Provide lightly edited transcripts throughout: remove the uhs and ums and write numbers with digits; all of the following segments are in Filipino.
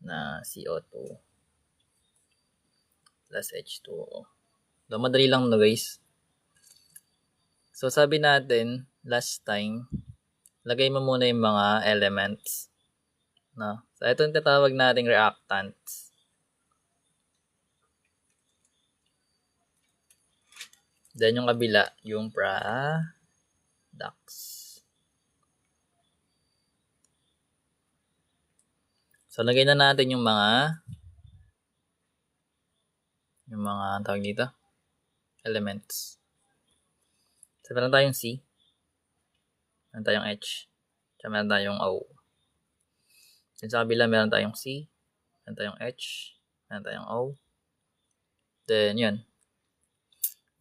na CO2 plus H2O. So, madali lang no guys. So, sabi natin, last time, lagay mo muna yung mga elements. No? So, ito yung tatawag nating reactants. Then, yung kabila, yung products. So, lagay na natin yung mga tawag dito, elements. So, meron tayong C, meron tayong H, at meron tayong O. Then, sa kabila, meron tayong C, meron tayong H, meron tayong O. Then, yun.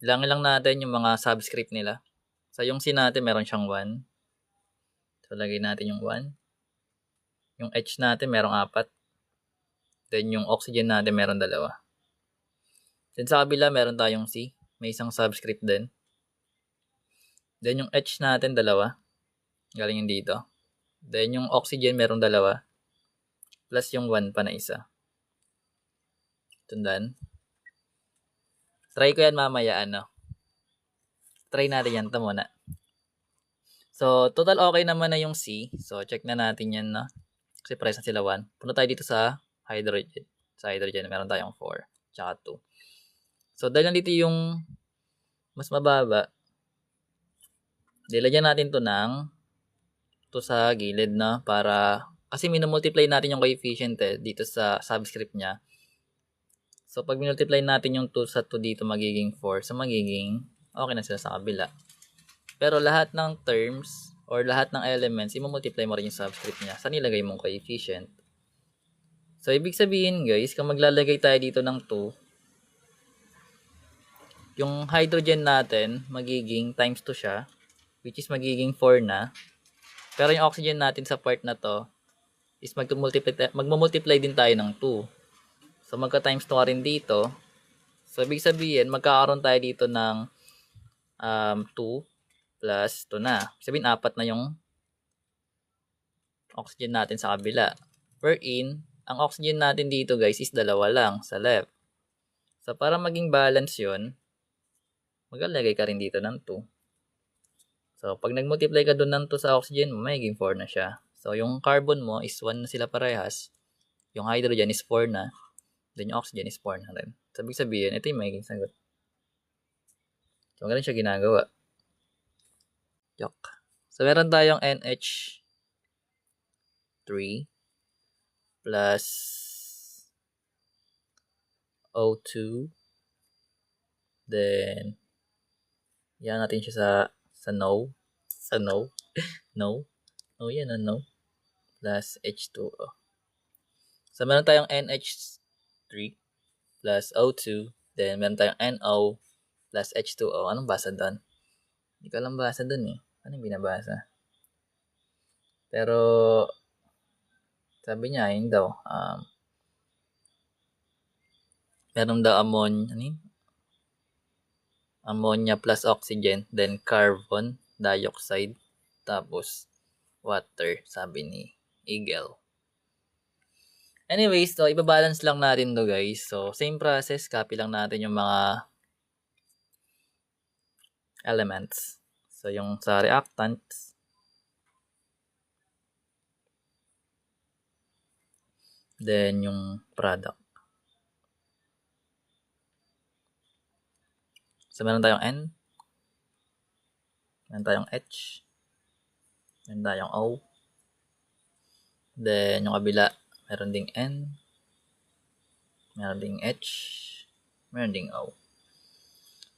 Bilangin lang natin yung mga subscript nila. So, yung C natin, meron siyang 1. So, lagay natin yung 1. Yung H natin, merong 4. Then, yung oxygen natin, meron 2. Then, sa kabila, meron tayong C. May isang subscript din. Then, yung H natin, 2. Galing yung dito. Then, yung oxygen, merong 2. Plus yung 1 pa na isa. Tundan. Try ko yan mamaya, Try natin yan. Ito muna. So, total okay naman na yung C. So, check na natin yan, no? Kasi pares na sila 1. Punta tayo dito sa hydrogen. Sa hydrogen, meron tayong 4. Tsaka 2. So, dahil nandito yung mas mababa, nilagyan natin to sa gilid, no? Para, kasi minumultiply natin yung coefficient dito sa subscript niya. So, pag minultiply natin yung 2 sa 2 dito, magiging 4. So, magiging okay na sila sa kabila. Pero lahat ng terms or lahat ng elements, i-multiply mo rin yung subscript niya. Saan nilagay mong coefficient? So, ibig sabihin guys, kung maglalagay tayo dito ng 2, yung hydrogen natin, magiging times 2 siya, which is magiging 4 na. Pero yung oxygen natin sa part na to, is magmumultiply din tayo ng 2. So, magka-times 2 rin dito. So, ibig sabihin, magkakaroon tayo dito ng 2 plus 2 na. Sabihin, 4 na yung oxygen natin sa kabila. Wherein, ang oxygen natin dito guys is 2 lang sa left. So, para maging balance yun, maglalagay ka rin dito ng 2. So, pag nag-multiply ka doon ng 2 sa oxygen mo, magiging 4 na siya. So, yung carbon mo is 1 na sila parehas. Yung hydrogen is 4 na. Then, yung oxygen is 4 na rin. So, ibig sabihin, ito yung magiging sagot. So, ganun siya ginagawa. Joke. So, meron tayong NH3 plus O2. Then, yan natin siya sa no. Sa no. No. No, yan na no. Plus H2O. So, meron tayong NH3 plus O2. Then, meron tayong NO plus H2O. Anong basa doon? Hindi ko alam basa doon eh. Ano yung binabasa? Pero, sabi niya, yun daw. Meron daw ammonia plus oxygen, then carbon dioxide, tapos water, sabi ni Eagle. Anyways, so ibabalance lang natin to guys. So, same process, copy lang natin yung mga elements. So, yung sa reactants, then yung product. So, meron tayong N, meron tayong H, meron tayong O, then yung kabila, meron ding N, meron ding H, meron ding O.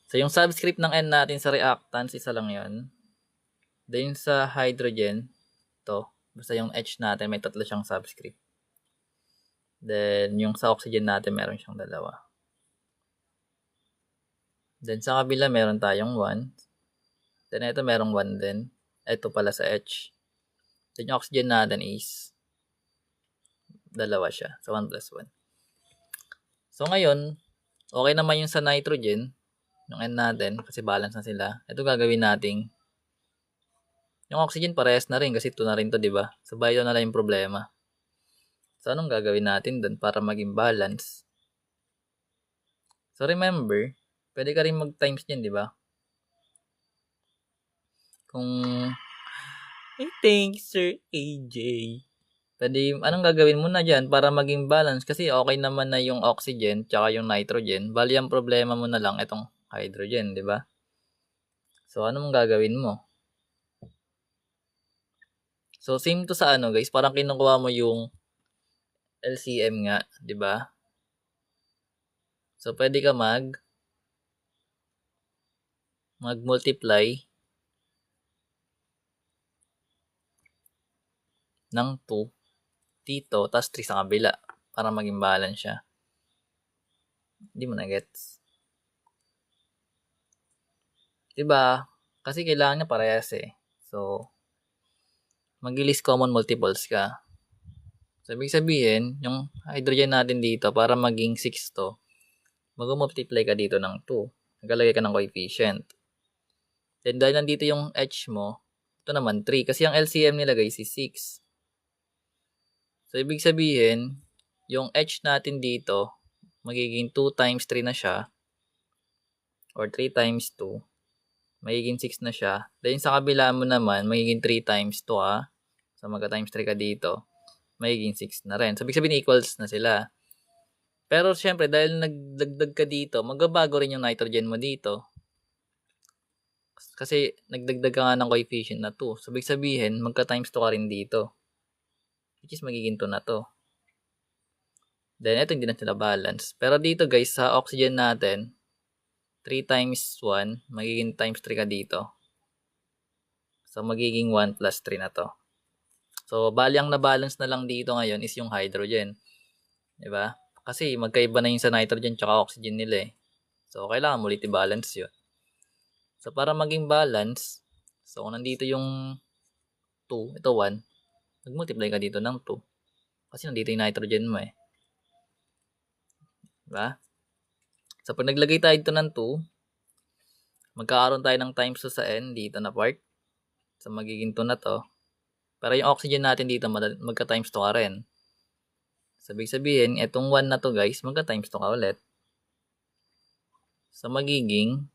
So, yung subscript ng N natin sa reactants, isa lang yun. Then, sa hydrogen, basta yung H natin, may 3 siyang subscript. Then, yung sa oxygen natin, meron siyang 2. Then, sa kabila, meron tayong 1. Then, ito merong 1 din. Ito pala sa H. Then, yung oxygen natin is 2 siya. So, 1 plus 1. So, ngayon, okay naman yung sa nitrogen, yung N natin, kasi balance na sila. Ito gagawin nating, yung oxygen parehas na rin, kasi 2 na rin to, diba? So, bio na lang yung problema. So, anong gagawin natin dun para maging balance? So, remember, pwede ka rin mag-times dyan, di ba? Kung, thanks, Sir AJ. Pwede, anong gagawin mo na dyan para maging balance? Kasi okay naman na yung oxygen tsaka yung nitrogen. Bali, ang problema mo na lang itong hydrogen, di ba? So, anong gagawin mo? So, same to sa ano, guys. Parang kinukuha mo yung LCM nga, di ba? So, pwede ka mag-multiply ng 2 dito, tas 3 sa kabila para maging balance siya. Hindi mo na gets. Diba? Kasi kailangan niya parehas eh. So, mag-least common multiples ka. So, ibig sabihin, yung hydrogen natin dito, para maging 6 to, mag-multiply ka dito ng 2. Nagalagay ka ng coefficient. Then, dahil nandito yung H mo, ito naman 3. Kasi ang LCM nila guys is 6. So, ibig sabihin, yung H natin dito, magiging 2 times 3 na siya. Or 3 times 2. Magiging 6 na siya. Then, sa kabila mo naman, magiging 3 times 2 So, magka-times 3 ka dito. Magiging 6 na rin. So, ibig sabihin, equals na sila. Pero, syempre, dahil nagdagdag ka dito, magbabago rin yung nitrogen mo dito. Kasi, nagdagdag ka nga ng coefficient na 2. So, ibig sabihin, magka-times 2 ka rin dito. Which is, magiging 2 na to. Then, ito hindi na sila balance. Pero dito, guys, sa oxygen natin, 3 times 1, magiging times 3 ka dito. So, magiging 1 plus 3 na to. So, bali ang na-balance na lang dito ngayon is yung hydrogen. Diba? Kasi, magkaiba na yung sa nitrogen tsaka oxygen nila eh. So, kailangan mo ulit i-balance yun. So, para maging balance, so, kung nandito yung 2, ito 1, mag-multiply ka dito ng 2. Kasi nandito yung nitrogen mo eh. Diba? So, pag naglagay tayo dito ng 2, magkakaroon tayo ng times 2 sa n dito na part. So, magiging 2 na to. Pero yung oxygen natin dito, magka-times 2 ka rin. So, ibig sabihin, itong 1 na to guys, magka-times 2 ka ulit. So, magiging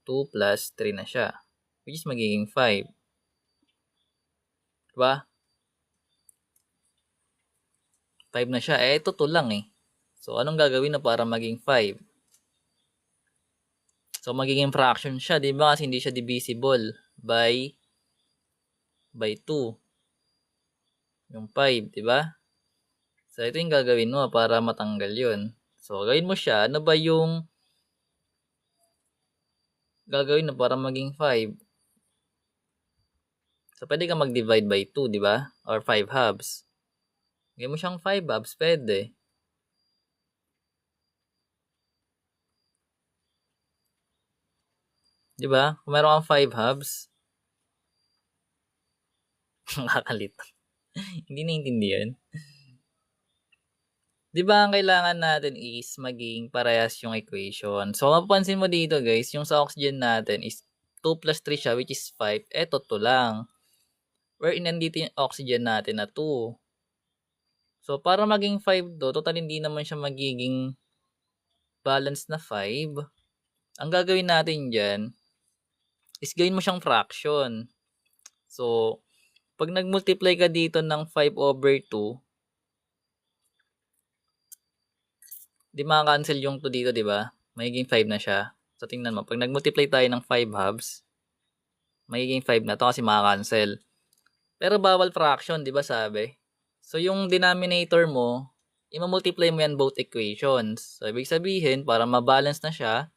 2 plus 3 na siya. Which is magiging 5. Diba? 5 na siya. Eh, ito 2 lang eh. So, anong gagawin na para maging 5? So, magiging fraction siya. Diba? Kasi hindi siya divisible by 2. Yung 5, diba? So, ito yung gagawin mo para matanggal yun. So, gawin mo siya. Ano ba yung gagawin na para maging 5? So, pwede ka mag-divide by 2, di ba? Or 5 halves. Gawin mo siyang 5 halves, pwede. Di ba? Kung meron kang 5 halves, nakakalito. Hindi naiintindihan. Di ba, ang kailangan natin is maging parehas yung equation. So, mapapansin mo dito, guys, yung sa oxygen natin is 2 plus 3 siya, which is 5. Eto, 2 lang. Wherein, nandito yung oxygen natin na 2. So, para maging 5 to, total hindi naman siya magiging balance na 5. Ang gagawin natin dyan is gawin mo siyang fraction. So, pag nag-multiply ka dito ng 5 over 2, di maka-cancel yung 2 dito, di ba? Magiging 5 na siya. So, tingnan mo. Pag nag-multiply tayo ng 5 halves, magiging 5 na to kasi maka-cancel. Pero bawal fraction, di ba sabi? So, yung denominator mo, i-multiply mo yan both equations. So, ibig sabihin, para ma-balance na siya,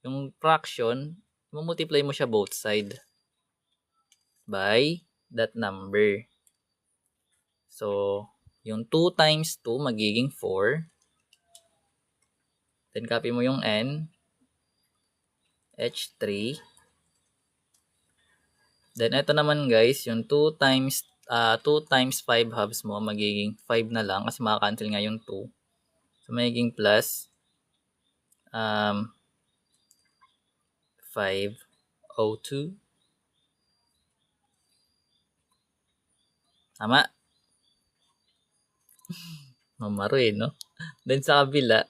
yung fraction, i-multiply mo siya both side by that number. So, yung 2 times 2 magiging 4. Then, copy mo yung n. H3. Then, ito naman guys, yung 2 times 5 halves mo, magiging 5 na lang kasi maka-cancel nga yung 2. So, magiging plus 502. Tama? Mamaro no? Then sa kabila,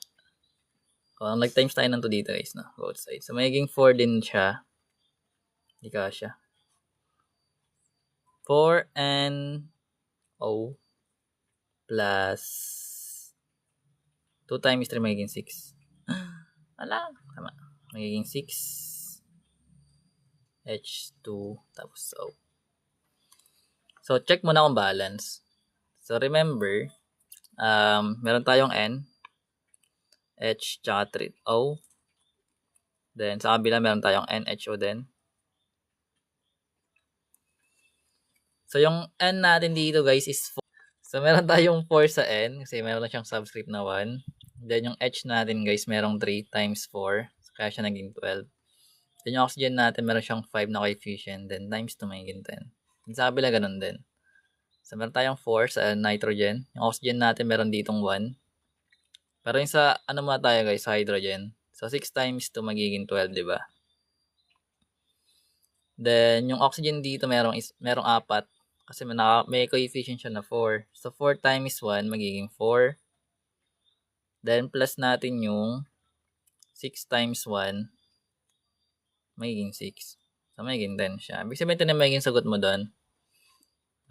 kung nag-times tayo ng 2 dito guys, no? Both sides. So, magiging 4 din siya. Hindi ka siya. 4n o plus 2 times 3 magiging 6. Ala, tama. Magiging 6 h2 tapos o. So, check muna kung balance. So, remember, meron tayong n, h, tsaka 3, o. Then, sa kabila, meron tayong n, h, o din. So, yung n natin dito, guys, is 4. So, meron tayong 4 sa n, kasi meron na siyang subscript na 1. Then, yung h natin, guys, merong 3 times 4. So, kaya siya naging 12. Then, yung oxygen natin, meron siyang 5 na coefficient. Then, times 2, magiging 10. Then, sa kabila, ganun din. So, meron tayong 4 sa nitrogen. Yung oxygen natin, meron ditong 1. Pero yung sa, ano muna tayo guys, sa hydrogen. So, 6 times 2 magiging 12, di ba? Then, yung oxygen dito, merong 4. Kasi may coefficient siya na 4. So, 4 times 1 magiging 4. Then, plus natin yung 6 times 1 magiging 6. So, magiging 10 siya. Ibig sabihin ito na magiging sagot mo doon.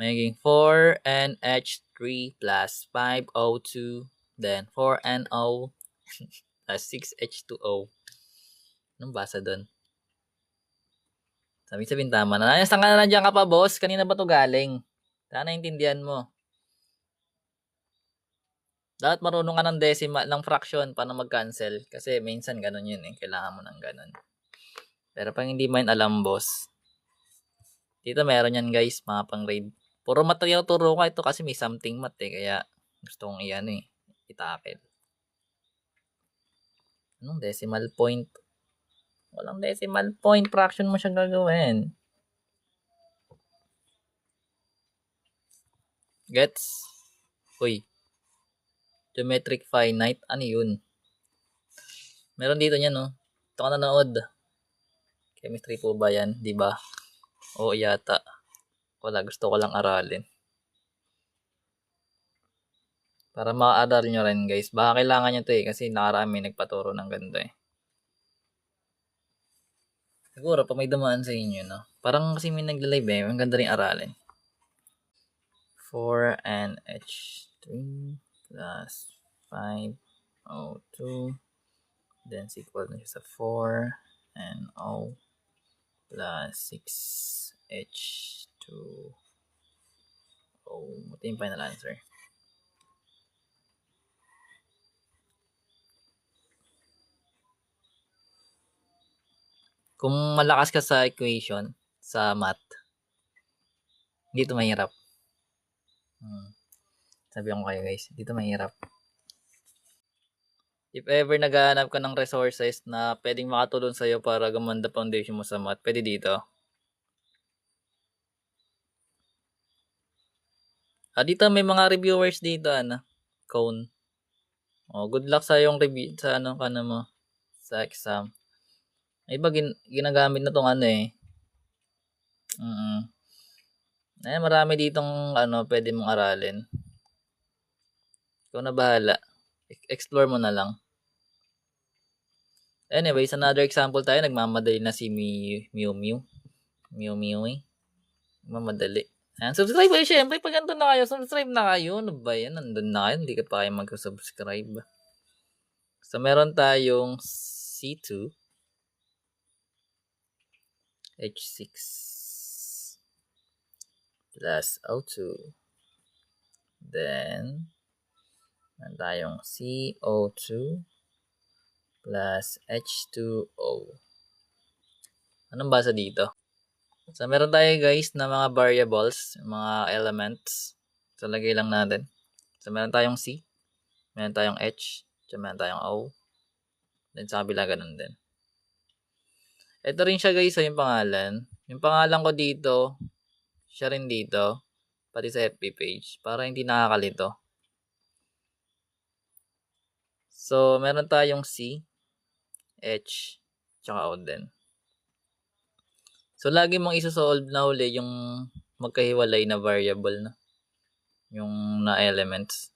Magiging 4NH3 plus 5O2. Then, 4NO plus 6H2O. Anong basa doon? Sabihin tama na. Saan ka na nandiyan ka pa, boss? Kanina ba to galing? Sana naintindihan mo. Dapat marunong ka ng decimal, ng fraction para mag-cancel. Kasi minsan ganun yun eh. Kailangan mo ng ganun. Pero pag hindi mo yun alam, boss. Dito meron yan guys, mga pang grade. Puro material turo ko ito kasi may something math eh. Kaya gusto kong iyan eh. Itakil. Anong decimal point? Walang decimal point. Fraction mo siyang gagawin. Gets? Uy. Geometric finite. Ano yun? Meron dito niyan, no? Ito ka nanood. Chemistry po ba yan? Diba? Oo yata. Wala. Gusto ko lang aralin. Para ma-aral nyo rin, guys. Baka kailangan nyo to eh. Kasi nakarami nagpaturo ng ganito eh. Siguro, pa may dumaan sa inyo, no? Parang kasi may nagla-live eh. Ang ganda rin aralin. 4NH3 plus 5O2 then equal na siya sa 4NO plus 6H2O. Ito yung final answer. Kung malakas ka sa equation, sa math, hindi ito mahirap. Sabi ko kayo guys, dito mahirap. If ever naghahanap ka ng resources na pwedeng makatulong sa'yo para gumanda foundation mo sa math, pwede dito. Dito may mga reviewers dito, Cone. Good luck sa yung review, sa mo, sa exam. Iba ginagamit na tong eh. Marami ditong pwede mong aralin. Ikaw na bahala. Explore mo na lang. Anyways, another example tayo. Nagmamadali na si Miu Miu. Mamadali. Ayan, subscribe kayo. Siyempre, pag ganito na kayo, subscribe na kayo. Ano ba yan? Nandun na kayo. Hindi ka pa kayo mag-subscribe. So, meron tayong C2 H6 plus O2. Then, meron tayong CO2 plus H2O. Anong basa dito? So, meron tayo guys na mga variables, mga elements. So, lagay lang natin. So, meron tayong C, meron tayong H, meron tayong O. Then, sa kabila, ganun din. Ito rin siya guys, yung pangalan. Yung pangalan ko dito, siya rin dito, pati sa FB page, para hindi nakakalito. So, meron tayong C, H, tsaka O din. So, lagi mong isosolve na uli yung magkahiwalay na variable, no? Yung na elements.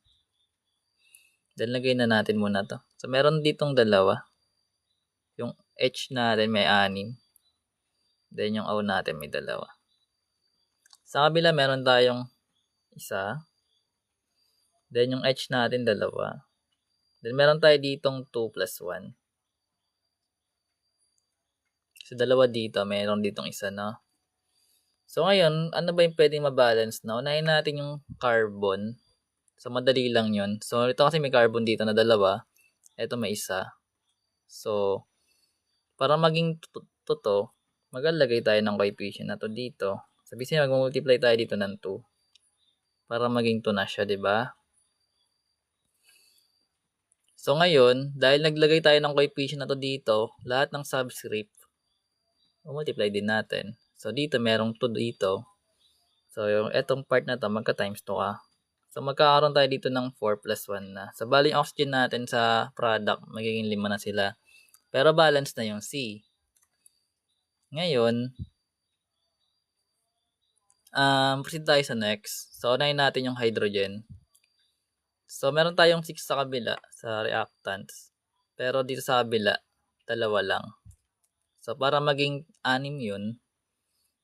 Then, lagay na natin muna to. So, meron ditong dalawa. Yung H natin may 6. Then, yung O natin may 2. Sa kabila, meron tayong isa. Then, yung H natin 2. Then, meron tayo ditong 2 plus 1. So, 2 dito. Meron ditong isa, no? So, ngayon, ano ba yung pwedeng mabalance na? Unahin natin yung carbon. So, madali lang yun. So, ito kasi may carbon dito na 2. Ito may isa. So, para maging to, maglalagay tayo ng coefficient na to dito. Sabihin mag-multiply tayo dito ng 2. Para maging 2 na siya, di ba? So, ngayon, dahil naglagay tayo ng coefficient na to dito, lahat ng subscript, multiply din natin. So, dito, merong 2 dito. So, yung etong part na to, magka-times 2 ka. So, magkakaroon tayo dito ng 4 plus 1 na. So, bali yung oxygen natin sa product, magiging 5 na sila. Pero balance na yung C. Ngayon, proceed tayo sa next. So, unahin natin yung hydrogen. So, meron tayong 6 sa kabila, sa reactants. Pero dito sa kabila, 2 lang. So, para maging 6 yun,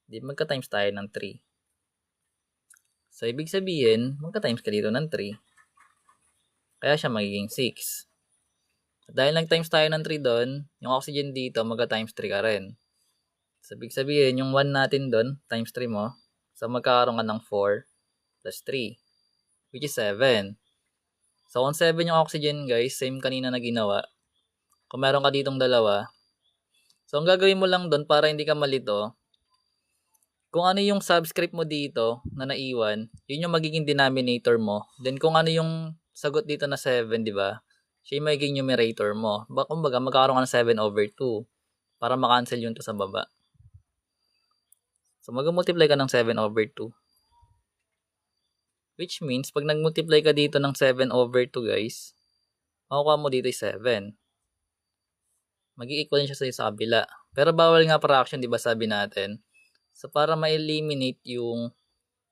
di magka-times tayo ng 3. So, ibig sabihin, magka-times ka dito ng 3. Kaya siya magiging 6. Dahil nag-times tayo ng 3 doon, yung oxygen dito, magka-times 3 ka rin. So, ibig sabihin, yung 1 natin doon, times 3 mo, so magkakaroon ka ng 4 plus 3, which is 7. So, kung 7 yung oxygen, guys, same kanina na ginawa. Kung meron ka ditong 2, so, ang gagawin mo lang doon para hindi ka malito, kung ano yung subscript mo dito na naiwan, yun yung magiging denominator mo. Then, kung ano yung sagot dito na 7, di ba? Siya yung magiging numerator mo. Kumbaga, magkakaroon ka ng 7/2 para makancel yun to sa baba. So, mag-multiply ka ng 7/2. Which means, pag nag-multiply ka dito ng 7/2, guys, makukuha mo dito yung 7. Mag-i-equal siya sa kabila. Pero bawal nga fraction, di ba sabi natin? So, para ma-eliminate yung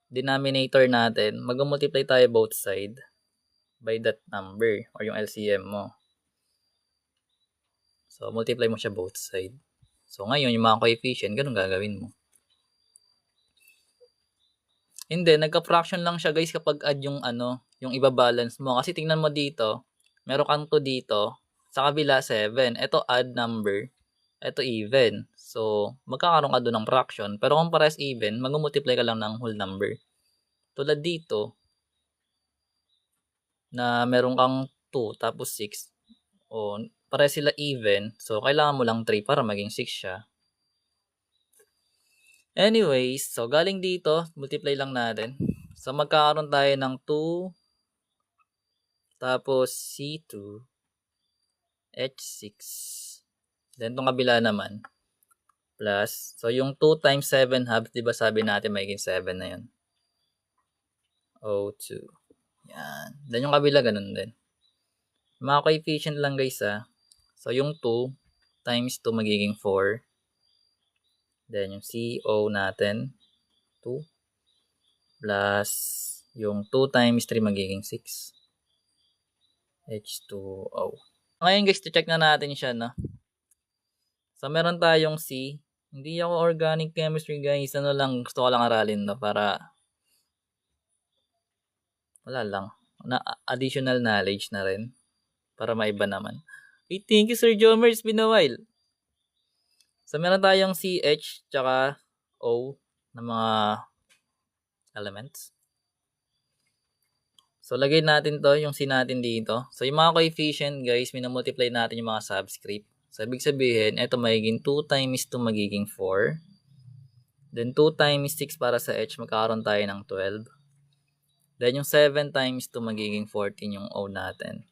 denominator natin, mag-multiply tayo both side by that number or yung LCM mo. So, multiply mo siya both side. So, ngayon, yung mga coefficient, ganun gagawin mo. And then, nagka-fraction lang siya, guys, kapag add yung yung iba-balance mo. Kasi tingnan mo dito, meron kang 2 dito, sa kabila 7. Ito odd number, ito even. So, magkakaroon ka doon ng fraction. Pero kung parehas even, mag-multiply ka lang ng whole number. Tulad dito, na meron kang 2 tapos 6. O, parehas sila even. So, kailangan mo lang 3 para maging 6 siya. Anyways, so galing dito, multiply lang natin. So, magkakaroon tayo ng 2, tapos C2, H6. Then, itong kabila naman, plus. So, yung 2 times 7 halves, di ba sabi natin magiging 7 na yun? O2. Yan. Then, yung kabila, ganun din. Mga coefficient lang, guys, ha. So, yung 2 times 2 magiging 4. Then, yung CO natin, 2. Plus, yung 2 times 3 magiging 6. H2O. Ngayon, guys, check na natin siya, no? So, meron tayong C. Hindi ako organic chemistry, guys. Ano lang, gusto ko lang aralin, no? Para, wala lang. Additional knowledge na rin. Para maiba naman. Hey, thank you, Sir Jomer. It's been a while. So, meron tayong CH, tsaka O na mga elements. So, lagay natin to, yung C natin dito. So, yung mga coefficient, guys, minamultiply natin yung mga subscript. So, ibig sabihin, ito magiging 2 times 2 magiging 4. Then, 2 times 6 para sa H, magkakaroon tayo ng 12. Then, yung 7 times 2 magiging 14 yung O natin.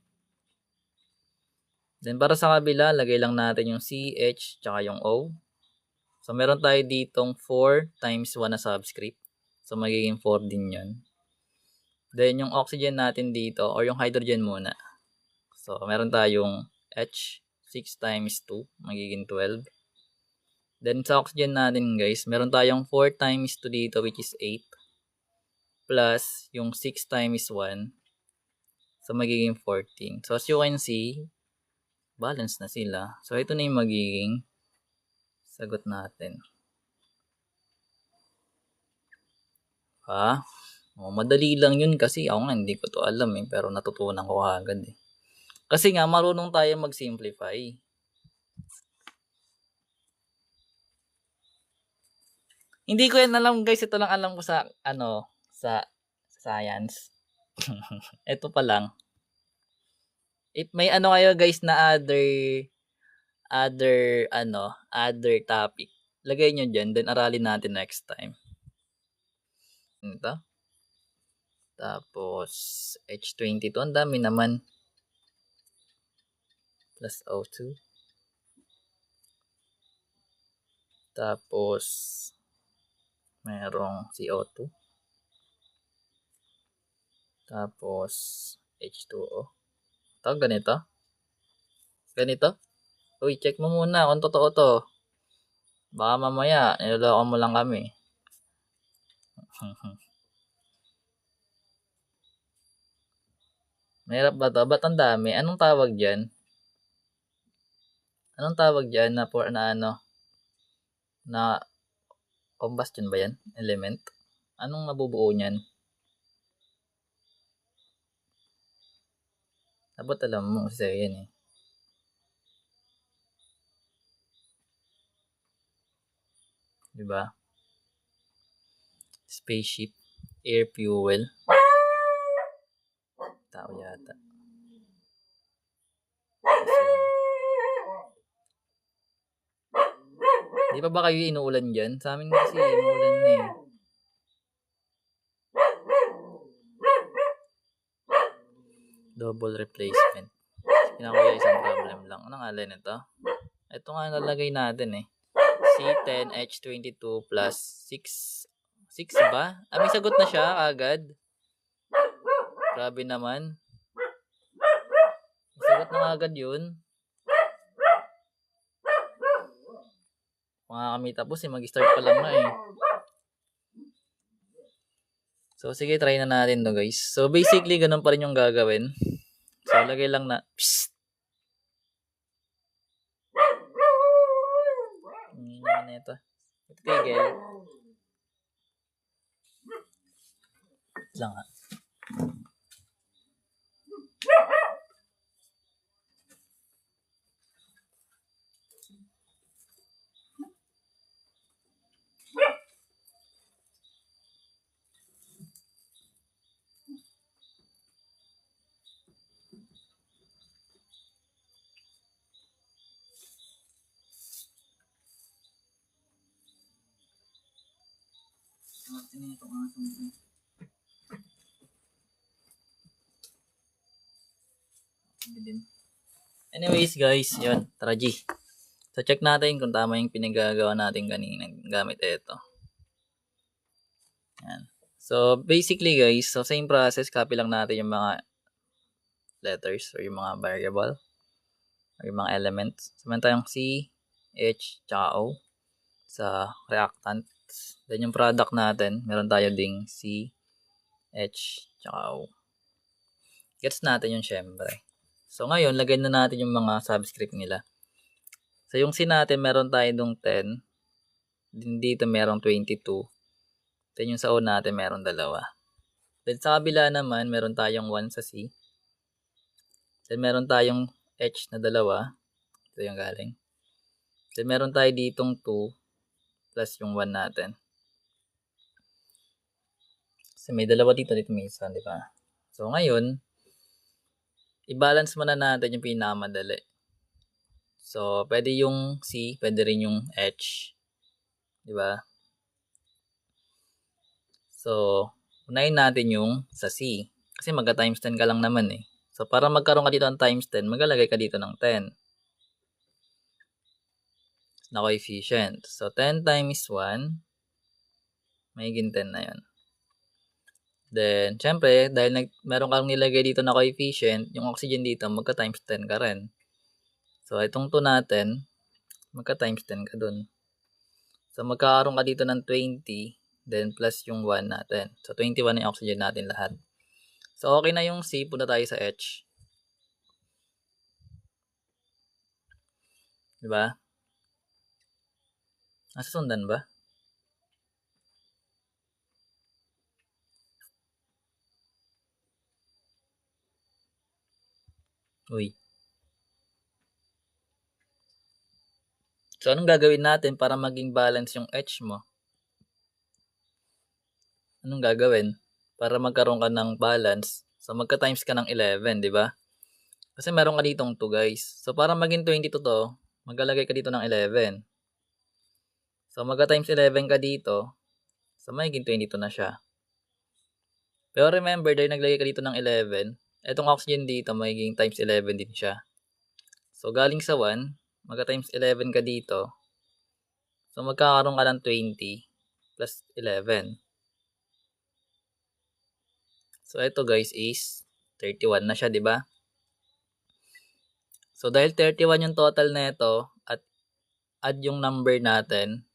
Then, para sa kabila, lagay lang natin yung CH tsaka yung O. So, meron tayo ditong 4 times 1 na subscript. So, magiging 4 din yun. Then, yung oxygen natin dito, or yung hydrogen muna. So, meron tayong H, 6 times 2, magiging 12. Then, sa oxygen natin, guys, meron tayong 4 times 2 dito, which is 8. Plus, yung 6 times 1. So, magiging 14. So, as you can see, balance na sila. So, ito na yung magiging sagot natin. Madali lang yun kasi ako nga hindi ko to alam pero natutunan ko agad Kasi nga marunong tayo mag-simplify. Hindi ko yan alam guys, ito lang alam ko sa sa science. Ito pa lang. If may kayo guys na other topic, lagay nyo dyan, then aralin natin next time. Ito. Tapos, H22, ang dami naman. Plus O2. Tapos, merong CO2. Tapos, H2O. Ito, ganito. Ganito. Uy, check mo muna kung totoo to. Baka mamaya, niloloko mo lang kami. Mahirap ba to? Ba't ang dami? Anong tawag dyan? Anong tawag dyan na combustion ba yan? Element? Anong nabubuo niyan? Dapat alam mo kasi yan Diba? Spaceship, air fuel. Tao yata. Di pa ba kayo inuulan dyan? Sa amin kasi inuulan na Double replacement. Kinakuya isang problem lang. Ano nga lang ito? Ito nga nalagay natin C10H22 plus 6. 6 ba? May sagot na siya agad. Grabe naman. May sagot na agad yun. Mga kami tapos mag-start pa lang na So, sige, try na natin to guys. So, basically, ganun pa rin yung gagawin. So, lagay lang na, psst. Hindi naman ito. Tigil. Lang Anyways guys, yun, tara G. So check natin kung tama yung pinagagawa natin kanina gamit ito. Yan. So basically guys, so same process, copy lang natin yung mga letters or yung mga variable or yung mga elements. So meron tayong C, H, tsaka O sa reactant. Then yung product natin, meron tayo ding C, H, tsaka O. Gets natin yung syempre. So ngayon, lagay na natin yung mga subscript nila. So yung C natin, meron tayo dong 10. Then dito merong 22. Then yung sa O natin, meron 2. Then sa kabila naman, meron tayong 1 sa C. Then meron tayong H na 2. Ito yung galing. Then meron tayo ditong 2 plus yung 1 natin. Kasi may 2 dito may isa, di ba? So ngayon, i-balance muna natin yung pinakamadali. So, pwede yung C, pwede rin yung H. Di ba? So, unahin natin yung sa C. Kasi magka-times 10 ka lang naman So, para magkaroon ka dito ng times 10, maglalagay ka dito ng 10. Na coefficient. So, 10 times 1, magiging 10 na yun. Then, syempre, dahil meron kang nilagay dito na coefficient, yung oxygen dito, magka-times 10 ka rin. So, itong 2 natin, magka-times 10 ka dun. So, magkakaroon ka dito ng 20, then plus yung 1 natin. So, 21 yung oxygen natin lahat. So, okay na yung C. Punta tayo sa H. Diba? Nasa sundan ba? Uy. So, anong gagawin natin para maging balance yung H mo? Anong gagawin? Para magkaroon ka ng balance. So, magka-times ka ng 11, di ba? Kasi meron ka ditong 2, guys. So, para maging 22 to, maglalagay ka dito ng 11. So, magka-times 11 ka dito. So, magiging 22 na siya. Pero remember, dahil naglagay ka dito ng 11, etong oxygen dito, magiging times 11 din siya. So, galing sa 1, magka-times 11 ka dito. So, magkakaroon ka ng 20 plus 11. So, ito guys is 31 na siya, di ba? So, dahil 31 yung total na ito at add yung number natin,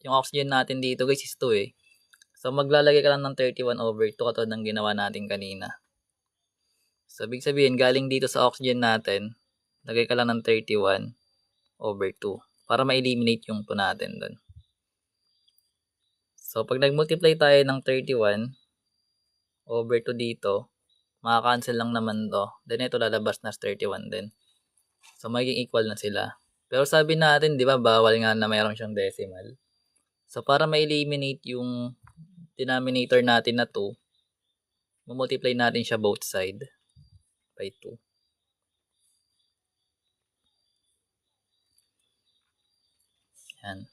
yung oxygen natin dito guys is 2 eh. So, maglalagay ka lang ng 31 over 2 katulad ng ginawa natin kanina. So, ibig sabihin, galing dito sa oxygen natin, lagay ka lang ng 31 over 2 para ma-eliminate yung 2 natin doon. So, pag nag-multiply tayo ng 31 over 2 dito, makaka-cancel lang naman to. Then, ito lalabas na 31 din. So, magiging equal na sila. Pero sabi natin, di ba, bawal nga na mayroon siyang decimal. So, para ma-eliminate yung denominator natin na 2, multiply natin siya both side by 2. Yan.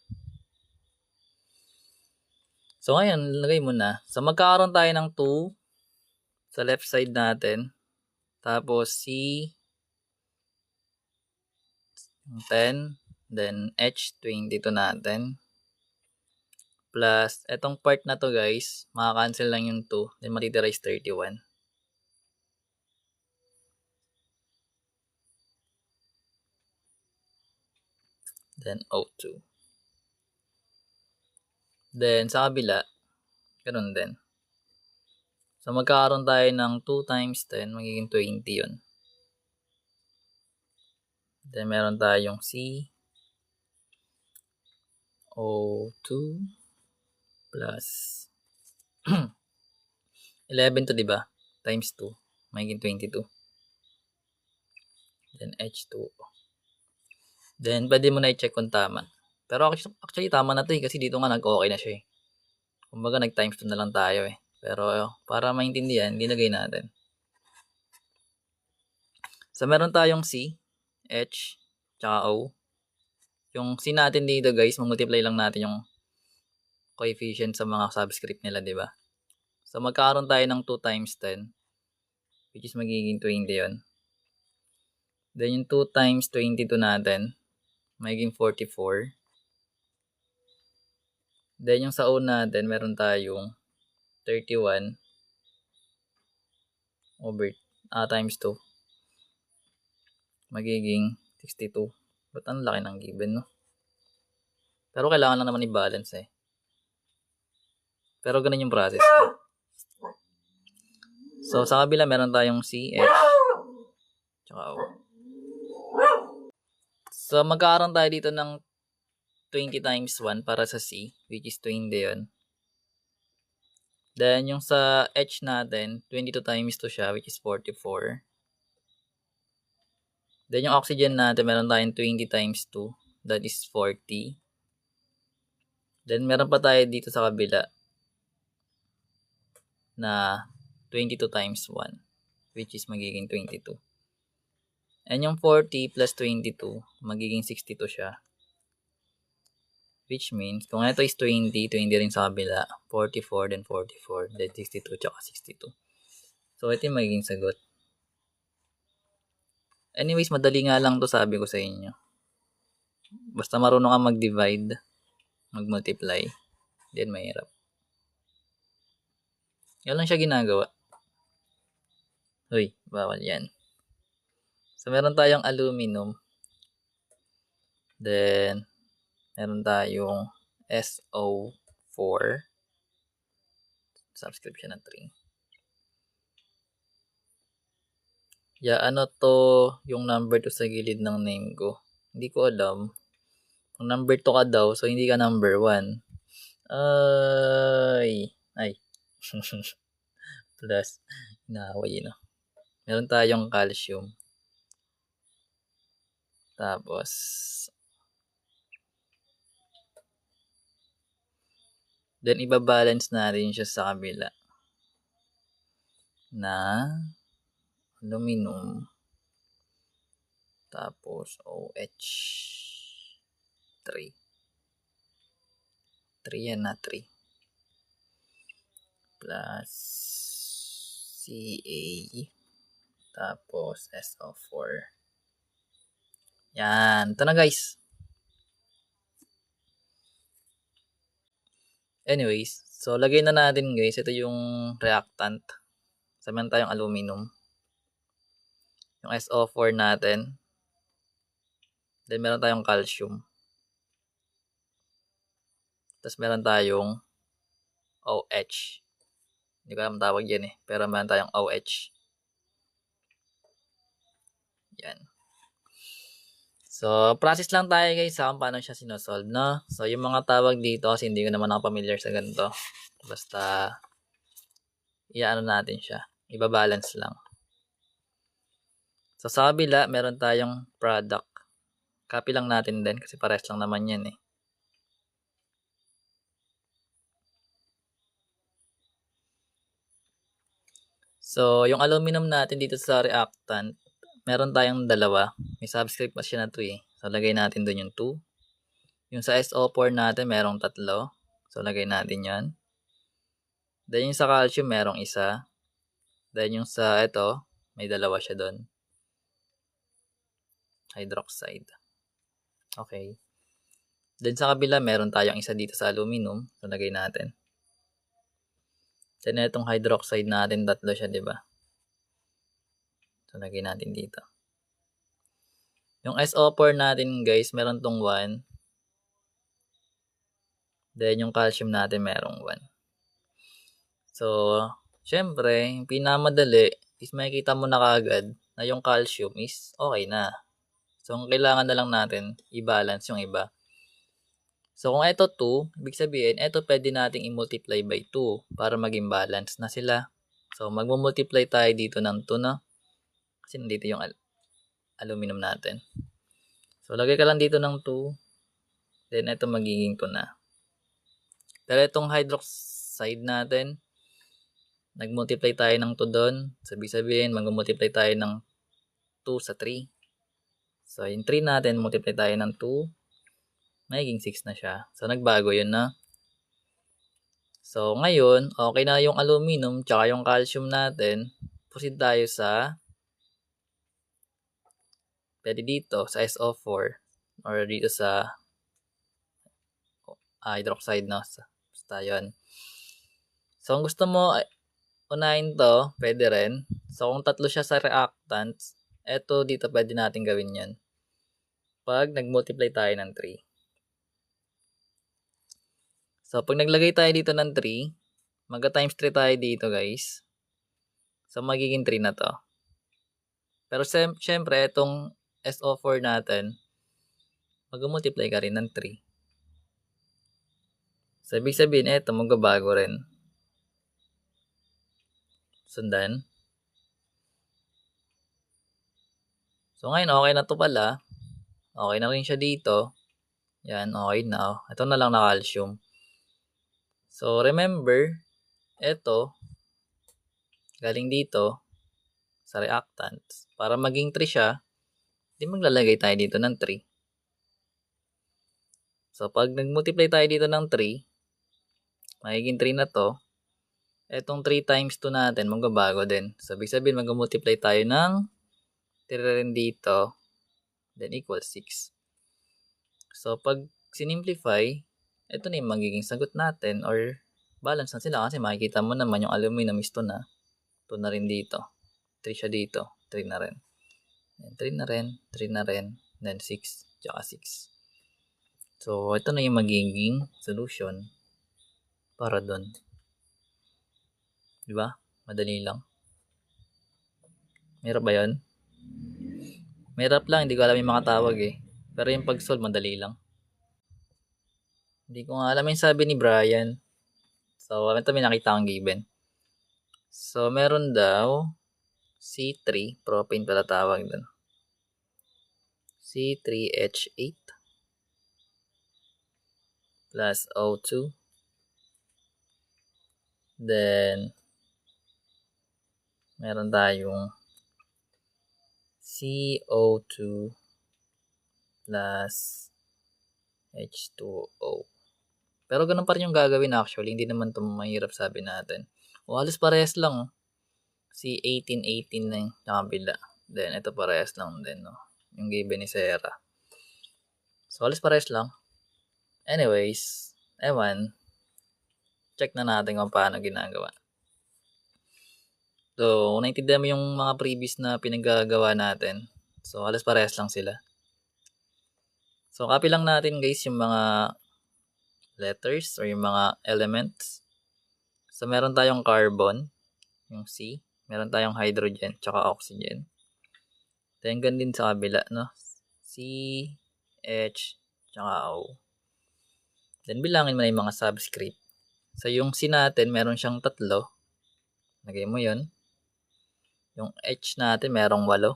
So, ngayon, lagay mo na. So, magkakaroon tayo ng 2 sa left side natin. Tapos, C 10. Then, H 22 natin. Plus, etong part na to guys, makakancel lang yung 2. Then, matitira is 31. Then, O2. Then, sa kabila, ganun din. So, magkakaroon tayo ng 2 times 10, magiging 20 yun. Then, meron tayong C, O2, plus 11 to, diba? Times 2, magiging 22. Then, H2O. Then, pwede mo na i-check kung tama. Pero actually, tama na to eh, kasi dito nga nag-okay na siya eh. Kumbaga, nag-times 2 na lang tayo eh. Pero, para maintindihan, ginagay natin. So, meron tayong C, H, tsaka O. Yung C natin dito guys, multiply lang natin yung coefficient sa mga subscript nila, di ba? So, magkakaroon tayo ng 2 times 10, which is magiging 20 yun. Then, yung 2 times 22 natin, magiging 44. Then, yung sa O natin, meron tayong 31 over times 2. Magiging 62. Ba't ang laki ng given, no? Pero kailangan lang naman i-balance eh. Pero ganun yung process. So, sa kabila, meron tayong C, H, tsaka O. So, magkakaroon tayo dito ng 20 times 1 para sa C, which is 20 yun. Then, yung sa H natin, 22 times 2 siya, which is 44. Then, yung oxygen natin, meron tayong 20 times 2, that is 40. Then, meron pa tayo dito sa kabila na 22 times 1, which is magiging 22. And yung 40 plus 22, magiging 62 siya. Which means, kung ito is 20, 20 rin sa kabila, 44, then 44, then 62, tsaka 62. So, ito yung magiging sagot. Anyways, madali nga lang to sabi ko sa inyo. Basta marunong ka mag-divide, mag-multiply, then mahirap. Yan lang siya ginagawa. Uy, bawal yan. So, meron tayong aluminum. Then, meron tayong SO4. Subscription na 3. ano to yung number 2 sa gilid ng name ko? Hindi ko alam. Kung number 2 ka daw, so hindi ka number 1. Ay. Plus, inaaway yun. Meron tayong calcium. Tapos, then ibabalance natin siya sa kabila na aluminum. Tapos, OH. 3. 3 yan na, 3. Plus, Ca. Tapos, SO4. Yan. Ito na guys. Anyways, so lagay na natin guys. Ito yung reactant. Sabihan tayong aluminum. Yung SO4 natin. Then meron tayong calcium. Tapos meron tayong OH. Hindi ko alam tawag yan eh. Pero meron tayong OH. Yan. So, process lang tayo guys kung paano siya sinosolve, no? So, yung mga tawag dito kasi hindi ko naman ako familiar sa ganito. Basta, iaano natin siya. Ibabalance lang. So, sa kabila, meron tayong product. Copy lang natin din kasi pares lang naman yan eh. So, yung aluminum natin dito sa reactant, meron tayong dalawa. May subscript pa siya na 3. So, lagay natin dun yung 2. Yung sa SO4 natin, merong 3. So, lagay natin yan. Then, yung sa calcium, merong 1. Then, yung sa ito, may 2 siya dun. Hydroxide. Okay. Then, sa kabila, meron tayong 1 dito sa aluminum. So, lagay natin. Then, itong hydroxide natin, 3 siya, diba? So, lagay natin dito. Yung SO4 natin, guys, meron tong 1. Then, yung calcium natin, merong 1. So, syempre, yung pinamadali is makikita mo na kagad na yung calcium is okay na. So, ang kailangan na lang natin, i-balance yung iba. So, kung ito 2, ibig sabihin, ito pwede nating i-multiply by 2 para maging balance na sila. So, mag-multiply tayo dito ng 2 na. Kasi nandito yung aluminum natin. So, lagay ka lang dito ng 2. Then, ito magiging 2 na. Pero itong hydroxide natin, nag-multiply tayo ng 2 doon. Sabi sabihin, mag-multiply tayo ng 2 sa 3. So, yung 3 natin, multiply tayo ng 2. Magiging 6 na siya. So, nagbago yun na. So, ngayon, okay na yung aluminum tsaka yung calcium natin. Proceed tayo sa pwede dito sa SO4 or dito sa hydroxide, no? Basta yun. So, kung gusto mo unahin to, pwede rin. So, kung 3 siya sa reactants, eto dito pwede natin gawin yan. Pag nag-multiply tayo ng 3. So, pag naglagay tayo dito ng 3, mag-times 3 tayo dito, guys. So, magiging 3 na to. Pero, syempre, itong SO4 natin, mag-multiply ka rin ng 3. So, ibig sabihin, eto, magbabago rin. Sundan. So, ngayon, okay na to pala. Okay na rin siya dito. Yan, okay na. Ito na lang na calcium. So, remember, ito, galing dito, sa reactants. Para maging 3 siya, di maglalagay tayo dito ng 3. So, pag nag-multiply tayo dito ng 3, magiging 3 na to. Etong 3 times 2 natin, magbabago din. So, ibig sabihin, mag-multiply tayo ng 3 rin dito, then equals 6. So, pag sinimplify, ito na yung magiging sagot natin or balance na sila kasi makikita mo naman yung aluminum is 2 na. 2 na rin dito. 3 siya dito. 3 na rin. Then 3 na rin. 3 na rin. Then 6. Tsaka 6. So, ito na yung magiging solution para doon. Diba? Madali lang. Meron ba yun? Mahirap lang, hindi ko alam yung mga tawag eh. Pero yung pag-solve, madali lang. Hindi ko nga alam yung sabi ni Brian. So, ito may nakita akong given. So, meron daw C3, propane pala tawag dun. C3H8 plus O2. Then, meron tayong CO2 plus H2O. Pero ganun pa rin yung gagawin actually. Hindi naman ito mahirap sabi natin. O halos parehas lang. C1818 na yung nakabila. Then, ito parehas lang din. No? Yung given ni Sarah. So, halos parehas lang. Anyways, ewan. Check na natin kung paano ginagawa. So, naintindihan mo yung mga previous na pinagagawa natin. So, halos parehas lang sila. So, copy lang natin guys yung mga letters or yung mga elements. So, meron tayong carbon, yung C. Meron tayong hydrogen, tsaka oxygen. Then, ganun din sa kabila, no? C, H, tsaka O. Then, bilangin mo na yung mga subscript. So, yung C natin, meron siyang 3. Lagay mo yun. Yung H natin, merong 8.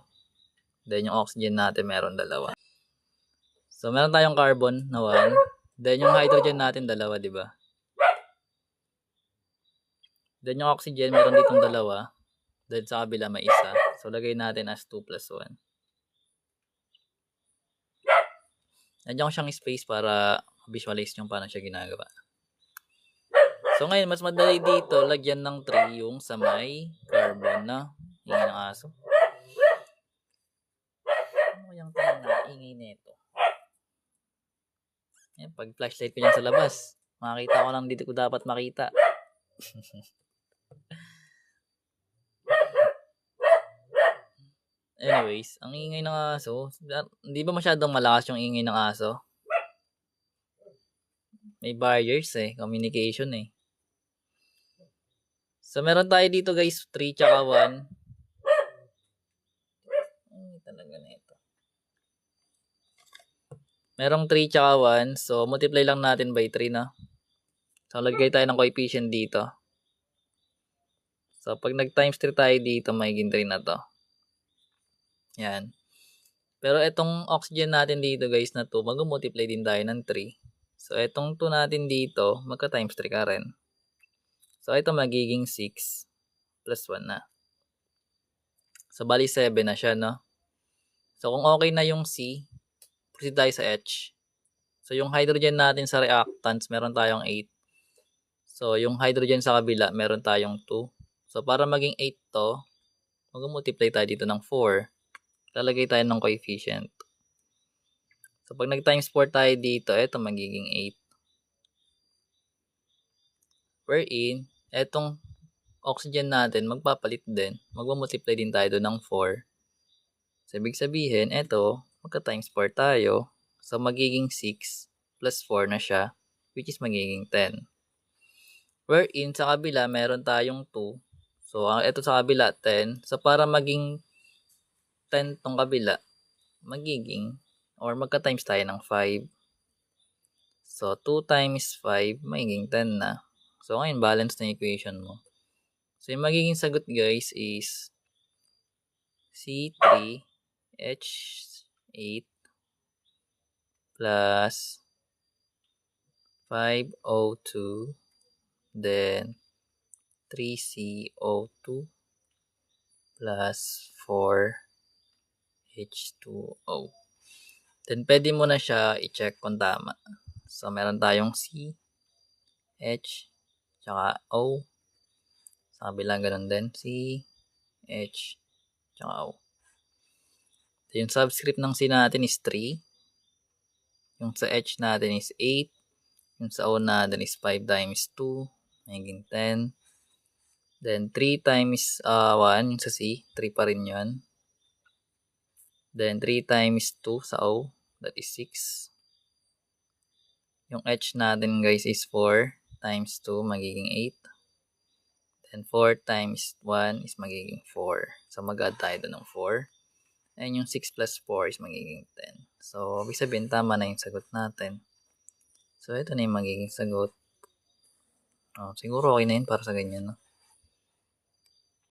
Then, yung oxygen natin, meron 2. So, meron tayong carbon na 1. Then, yung hydrogen natin, 2, di ba? Then, yung oxygen, meron ditong 2. Then, sa kabila, may 1. So, lagay natin as 2 plus 1. Nandiyan ko siyang space para visualize nyo paano siya ginagawa. So, ngayon, mas madali dito, lagyan ng 3 yung sa may carbon na ingay ng aso. Ano yung ingay nito? Yan, pag flashlight ko yan sa labas, makakita ko lang dito ko dapat makita. Anyways, ang ingay ng aso, hindi ba masyadong malakas yung ingay ng aso? May barriers communication So, meron tayo dito guys, 3 tsaka 1. Ay, talaga na ito. Merong 3 tsaka 1, so multiply lang natin by 3 na. So, lagay tayo ng coefficient dito. So, pag nag-times 3 tayo dito, magiging 3 na to. Yan. Pero itong oxygen natin dito guys na 2, mag-multiply din tayo ng 3. So, itong 2 natin dito, magka-times 3 ka rin. So, ito magiging 6 plus 1 na. So, bali 7 na siya, no? So, kung okay na yung C, proceed tayo sa H. So, yung hydrogen natin sa reactants, meron tayong 8. So, yung hydrogen sa kabila, meron tayong 2. So, para maging 8 to, mag-multiply tayo dito ng 4. Lalagay tayo ng coefficient. So, pag nag-times 4 tayo dito, ito magiging 8. Wherein, etong oxygen natin, magpapalit din. Mag-multiply din tayo doon ng 4. So, ibig sabihin, ito, magka-times 4 tayo. So, magiging 6 plus 4 na siya, which is magiging 10. Wherein, sa kabila, meron tayong 2. So, ito sa kabila, 10. So, para maging 10 tong kabila, magiging, or magka-times tayo ng 5. So, 2 times 5, magiging 10 na. So, ngayon, balance na equation mo. So, yung magiging sagot, guys, is C3H8 plus 5O2, then 3CO2 plus 4H2O. Then, pwede mo na siya i-check kung tama. So, meron tayong C, H, tsaka O. Sa kabilang ganun din. C, H, tsaka O. So, yung subscript ng C natin is 3. Yung sa H natin is 8. Yung sa O natin is 5 times 2. Magiging 10. Then, 3 times 1. Yung sa C, 3 pa rin yun. Then, 3 times 2 sa O. That is 6. Yung H natin guys is 4 times 2. Magiging 8. Then, 4 times 1 is magiging 4. So, mag-add tayo doon ng 4. Ayan yung 6 plus 4 is magiging 10. So, ibig sabihin, tama na yung sagot natin. So, ito na yung magiging sagot. Siguro okay na yun para sa ganyan, no?